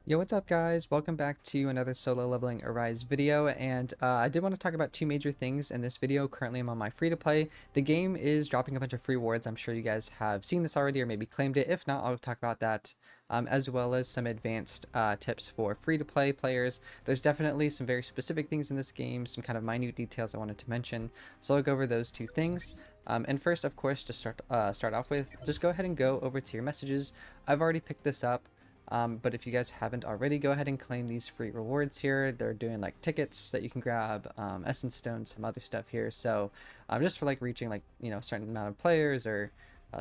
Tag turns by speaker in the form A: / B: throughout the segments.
A: Yo, what's up guys? Welcome back to another solo leveling Arise video, and I did want to talk about two major things in this video. Currently I'm on my free to play. The game is dropping a bunch of free rewards. I'm sure you guys have seen this already or maybe claimed it. If not, I'll talk about that as well as some advanced tips for free to play players. There's definitely some very specific things in this game, some kind of minute details I wanted to mention, so I'll go over those two things. And first, of course, to start off with, just go ahead and go over to your messages. I've already picked this up. But if you guys haven't already, go ahead and claim these free rewards here. They're doing like tickets that you can grab, essence stones, some other stuff here. So just for like reaching like, a certain amount of players or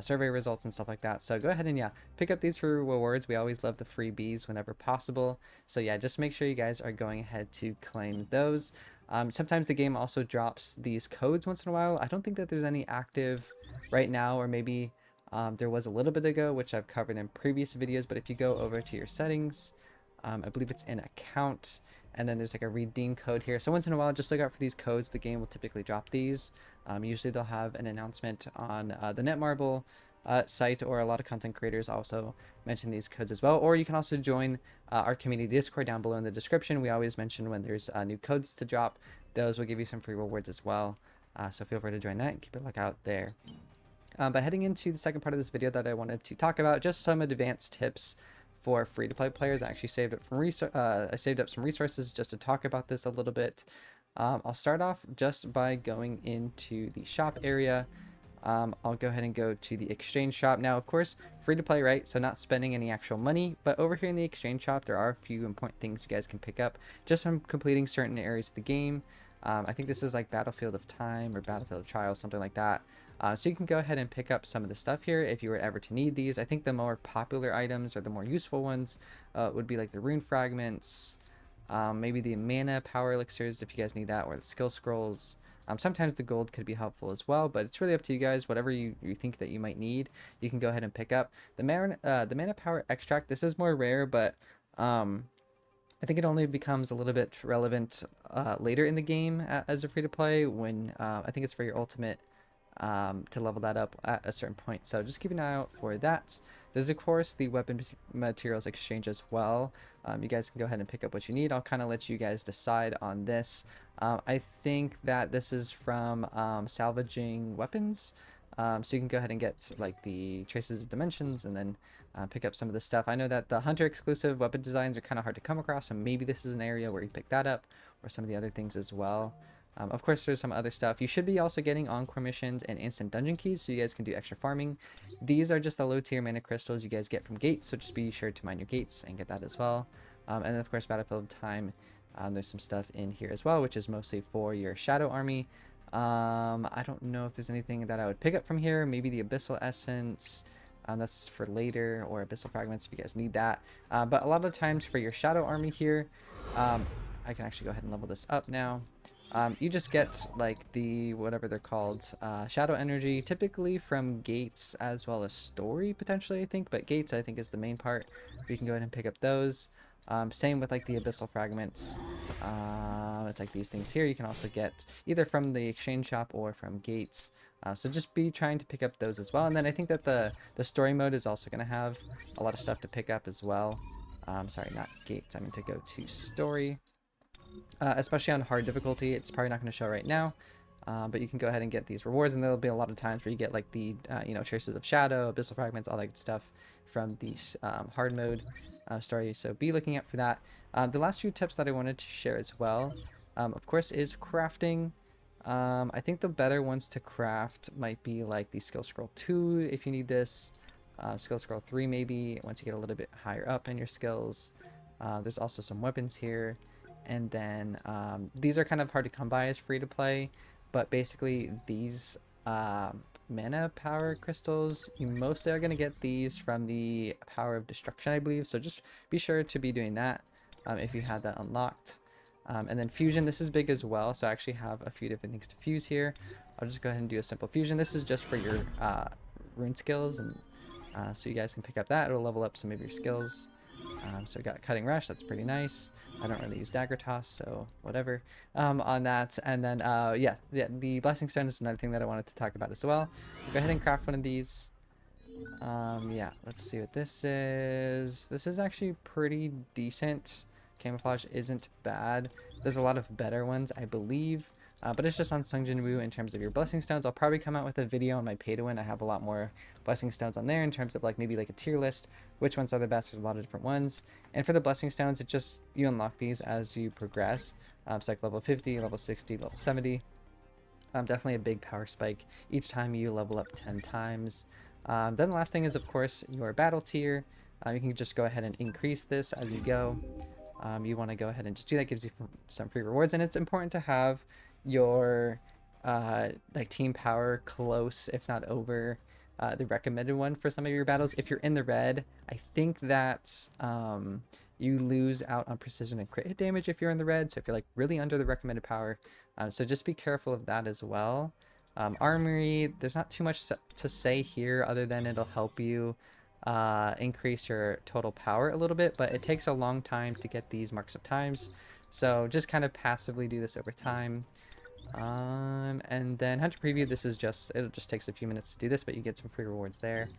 A: survey results and stuff like that. So go ahead and pick up these free rewards. We always love the freebies whenever possible. So yeah, just make sure you guys are going ahead to claim those. Sometimes the game also drops these codes once in a while. I don't think that there's any active right now, or maybe there was a little bit ago, which I've covered in previous videos, but if you go over to your settings, I believe it's in account, and then there's like a redeem code here. So once in a while, just look out for these codes. The game will typically drop these. Usually they'll have an announcement on the Netmarble site, or a lot of content creators also mention these codes as well. Or you can also join our community Discord down below in the description. We always mention when there's new codes to drop. Those will give you some free rewards as well. So feel free to join that and keep a lookout there. But heading into the second part of this video that I wanted to talk about, just some advanced tips for free-to-play players. I actually saved up some resources just to talk about this a little bit. I'll start off just by going into the shop area. I'll go ahead and go to the exchange shop. Now, of course, free to play, right? So not spending any actual money, but over here in the exchange shop, there are a few important things you guys can pick up just from completing certain areas of the game. I think this is like Battlefield of Time or Battlefield of Trials, something like that. So you can go ahead and pick up some of the stuff here if you were ever to need these. I think the more popular items or the more useful ones would be like the rune fragments, maybe the mana power elixirs if you guys need that, or the skill scrolls. Sometimes the gold could be helpful as well, but it's really up to you guys. Whatever you think that you might need, you can go ahead and pick up. The mana power extract, this is more rare, but I think it only becomes a little bit relevant later in the game as a free-to-play when I think it's for your ultimate to level that up at a certain point. So just keep an eye out for that. There's of course the weapon materials exchange as well. You guys can go ahead and pick up what you need. I'll kind of let you guys decide on this. I think that this is from salvaging weapons. So you can go ahead and get like the traces of dimensions and then pick up some of the stuff. I know that the hunter exclusive weapon designs are kind of hard to come across, so maybe this is an area where you pick that up, or some of the other things as well. Of course, there's some other stuff. You should be also getting encore missions and instant dungeon keys, so you guys can do extra farming. These are just the low tier mana crystals you guys get from gates, so just be sure to mine your gates and get that as well. And then of course, Battlefield Time, there's some stuff in here as well, which is mostly for your shadow army. I don't know if there's anything that I would pick up from here. Maybe the abyssal essence. That's for later, or abyssal fragments if you guys need that. But a lot of times for your shadow army here, I can actually go ahead and level this up now. You just get like the whatever they're called, shadow energy, typically from gates as well as story potentially, I think, but gates I think is the main part. You can go ahead and pick up those. Same with like the abyssal fragments. It's like these things here you can also get either from the exchange shop or from gates. So just be trying to pick up those as well. And then I think that the story mode is also going to have a lot of stuff to pick up as well. Sorry, not gates. I mean to go to story. Especially on hard difficulty, it's probably not going to show right now, but you can go ahead and get these rewards, and there'll be a lot of times where you get like the traces of shadow, abyssal fragments, all that good stuff from these hard mode story, so be looking out for that. The last few tips that I wanted to share as well, of course, is crafting. I think the better ones to craft might be like the skill scroll 2 if you need this, skill scroll 3 maybe once you get a little bit higher up in your skills. There's also some weapons here. And then these are kind of hard to come by as free to play, but basically these mana power crystals, you mostly are going to get these from the power of destruction, I believe. So just be sure to be doing that if you have that unlocked. And then fusion, this is big as well. So I actually have a few different things to fuse here. I'll just go ahead and do a simple fusion. This is just for your rune skills, and so you guys can pick up that. It'll level up some of your skills. So we got cutting rush, that's pretty nice. I don't really use dagger toss, so whatever on that. And then yeah, the blessing stone is another thing that I wanted to talk about as well. Go ahead and craft one of these. Yeah, let's see what this is. This is actually pretty decent. Camouflage isn't bad. There's a lot of better ones, I believe. But it's just on Sung Jin Woo in terms of your blessing stones. I'll probably come out with a video on my pay to win. I have a lot more blessing stones on there in terms of like maybe like a tier list, which ones are the best. There's a lot of different ones. And for the blessing stones, it just you unlock these as you progress. So like level 50, level 60, level 70. Definitely a big power spike each time you level up 10 times. Then the last thing is, of course, your battle tier. You can just go ahead and increase this as you go. You want to go ahead and just do that. Gives you some free rewards, and it's important to have your like team power close, if not over, the recommended one for some of your battles. If you're in the red, I think that you lose out on precision and crit hit damage if you're in the red. So if you're like really under the recommended power, so just be careful of that as well. Armory, there's not too much to say here other than it'll help you increase your total power a little bit, but it takes a long time to get these marks of times. So just kind of passively do this over time. And then Hunter Preview, it'll just takes a few minutes to do this, but you get some free rewards there.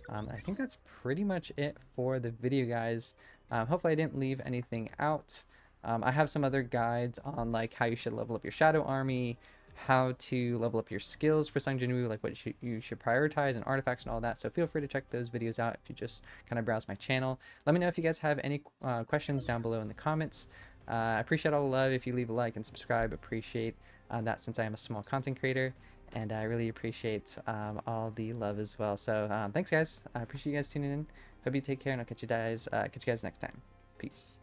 A: I think that's pretty much it for the video, guys. Hopefully I didn't leave anything out. I have some other guides on like how you should level up your shadow army, how to level up your skills for Sung Jin Woo, like what you should prioritize and artifacts and all that. So feel free to check those videos out if you just kind of browse my channel. Let me know if you guys have any questions down below in the comments. I appreciate all the love. If you leave a like and subscribe, appreciate that since I am a small content creator. And I really appreciate all the love as well. So thanks, guys. I appreciate you guys tuning in. Hope you take care, and I'll catch you guys next time. Peace.